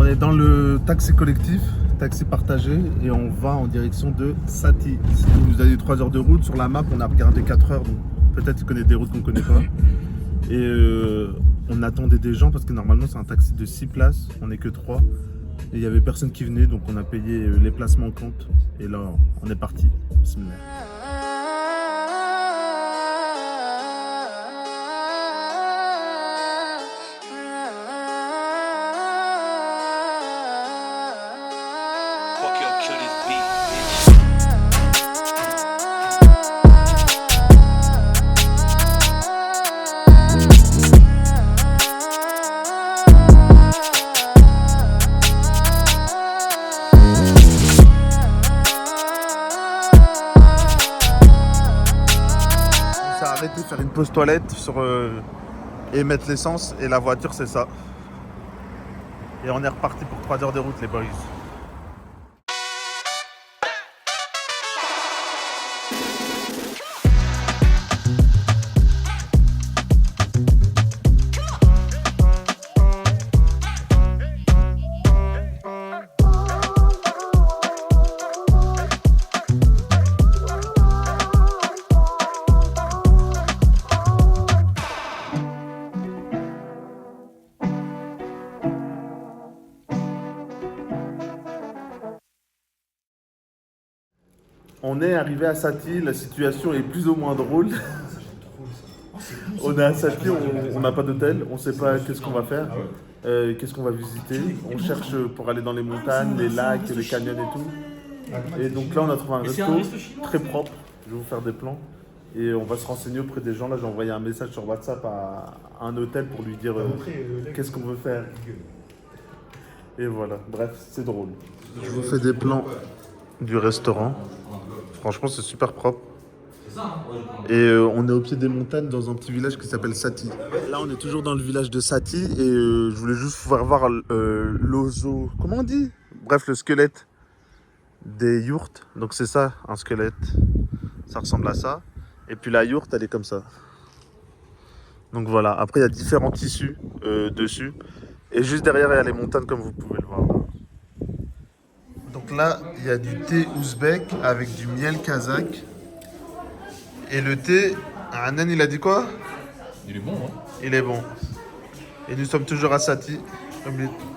On est dans le taxi collectif, taxi partagé, et on va en direction de Sati. Vous avez 3 heures de route. Sur la map, on a regardé 4 heures, donc peut-être tu connais des routes qu'on ne connaît pas. Et on attendait des gens parce que normalement c'est un taxi de 6 places, on n'est que 3. Et il n'y avait personne qui venait, donc on a payé les places manquantes. Et là, on est parti. Bismillah. Arrêter de faire une pause toilette et mettre l'essence, et la voiture c'est ça. Et on est reparti pour 3 heures de route les boys. On est arrivé à Sati, la situation est plus ou moins drôle. On est à Sati, on n'a pas d'hôtel, on ne sait pas qu'est-ce qu'on va faire, qu'est-ce qu'on va visiter. On cherche pour aller dans les montagnes, les lacs, les canyons et tout. Et donc là, on a trouvé un resto très propre. Je vais vous faire des plans. Et on va se renseigner auprès des gens. Là, j'ai envoyé un message sur WhatsApp à un hôtel pour lui dire qu'est-ce qu'on veut faire. Et voilà, bref, c'est drôle. Je vous fais des plans du restaurant. Franchement, c'est super propre. Et on est au pied des montagnes dans un petit village qui s'appelle Sati. Là, on est toujours dans le village de Sati et je voulais juste vous faire voir l'ozo. Comment on dit? Bref, le squelette des yourtes. Donc, c'est ça, un squelette. Ça ressemble à ça. Et puis la yourte, elle est comme ça. Donc voilà. Après, il y a différents tissus dessus. Et juste derrière, il y a les montagnes, comme vous pouvez le voir. Donc là, il y a du thé ouzbek avec du miel kazakh. Et le thé, Anan, il a dit quoi? Il est bon, hein? Il est bon. Et nous sommes toujours à Sati.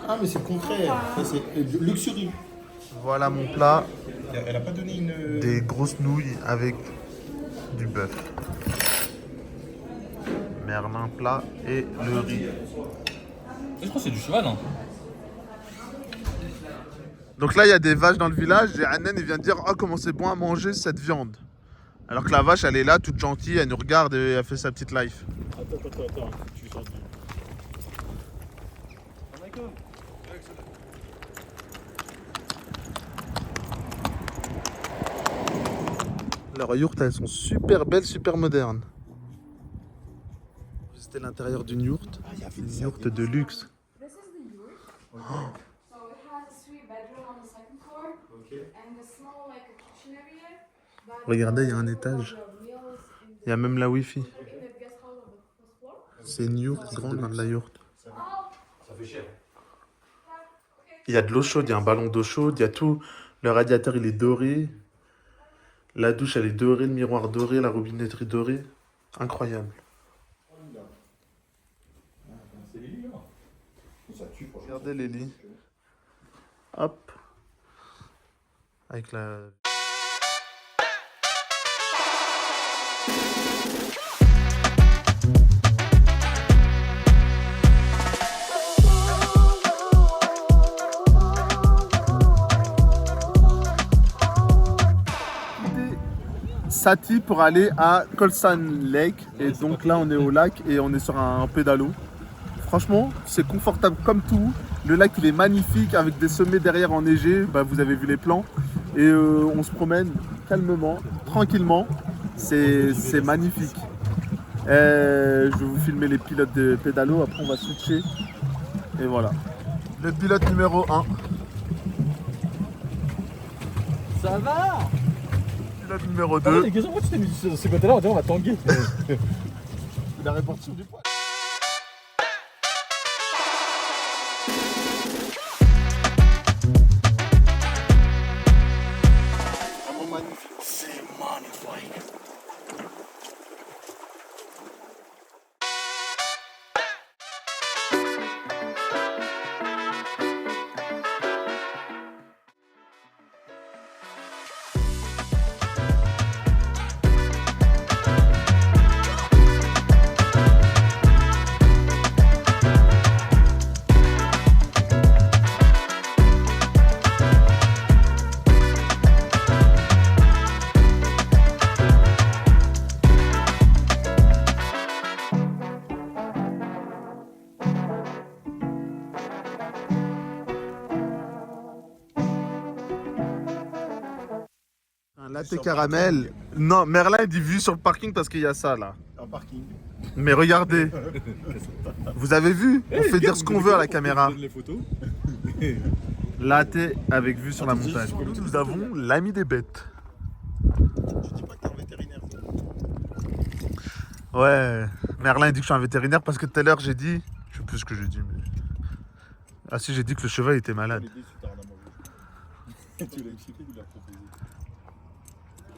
Ah, mais c'est le contraire. Ça, c'est luxury. Voilà mon plat. Elle a pas donné une. Des grosses nouilles avec du bœuf. Merlin plat et le riz. Je crois que c'est du cheval, hein. Donc là, il y a des vaches dans le village et Anan, il vient de dire « Oh, comment c'est bon à manger cette viande !» Alors que la vache, elle est là, toute gentille, elle nous regarde et elle fait sa petite life. Attends. Tu sors du. Leurs yourtes, elles sont super belles, super modernes. C'était l'intérieur d'une yourte. Une yourte de luxe. This is the yurt. So it has a suite bedroom on the second floor and a small like a kitchen area. But Regardez, il y a un étage. Il y a même la Wi-Fi. in the guest hall on the first floor. C'est une yourte grande, de la yourte. Ça fait cher. Il y a de l'eau chaude, il y a un ballon d'eau chaude, il y a tout. Le radiateur, il est doré. La douche, elle est dorée, le miroir doré, la robinetterie dorée. Incroyable. C'est les lits, là. Ça tue, franchement. Regardez les lits. Hop. Avec la... Sati pour aller à Kolsan Lake. Et donc là, on est au lac et on est sur un pédalo. Franchement, c'est confortable comme tout. Le lac, il est magnifique avec des sommets derrière enneigés. Bah, vous avez vu les plans. Et on se promène calmement, tranquillement. C'est magnifique. Je vais vous filmer les pilotes de pédalo. Après, on va switcher. Et voilà. Le pilote numéro 1. Ça va? Pilote numéro Ah 2. ouais, qu'est-ce que tu t'es mis sur ce côté-là? On dirait on va tanguer. Il a réparti sur du poids. Un latte caramel. Non, Merlin il dit vue sur le parking parce qu'il y a ça là. Un parking. Mais regardez. Vous avez vu? On fait dire ce qu'on veut à la caméra. Les photos. Latte avec vue sur la montagne. Nous avons l'ami des bêtes. Je dis pas que t'es un vétérinaire. Ouais, Merlin il dit que je suis un vétérinaire parce que tout à l'heure j'ai dit, je sais plus ce que j'ai dit, mais... Ah si, j'ai dit que le cheval était malade. Tu l'as expliqué, il l'a proposé.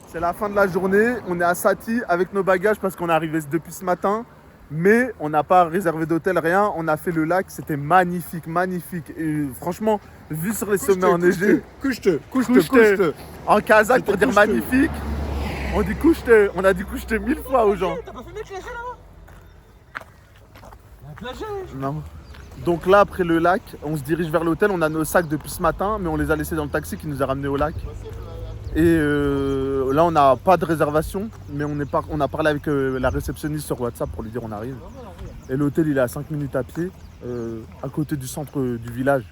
C'est la fin de la journée, on est à Sati avec nos bagages parce qu'on est arrivé depuis ce matin. Mais on n'a pas réservé d'hôtel, rien. On a fait le lac, c'était magnifique, magnifique. Et franchement, vu sur les sommets enneigés... Couche-te. En kazakh pour dire couche-te. magnifique, on dit couche-te. On a dit couche-te 1000 fois aux gens. T'as pas fait clager là-bas? Clager. Non. Donc là, après le lac, on se dirige vers l'hôtel. On a nos sacs depuis ce matin, mais on les a laissés dans le taxi qui nous a ramenés au lac. Et là, on n'a pas de réservation, mais on a parlé avec la réceptionniste sur WhatsApp pour lui dire on arrive. Et l'hôtel, il est à 5 minutes à pied, à côté du centre du village.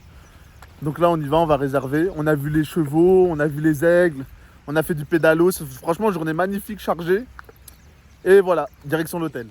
Donc là, on y va, on va réserver. On a vu les chevaux, on a vu les aigles, on a fait du pédalo. Franchement, journée magnifique, chargée. Et voilà, direction l'hôtel.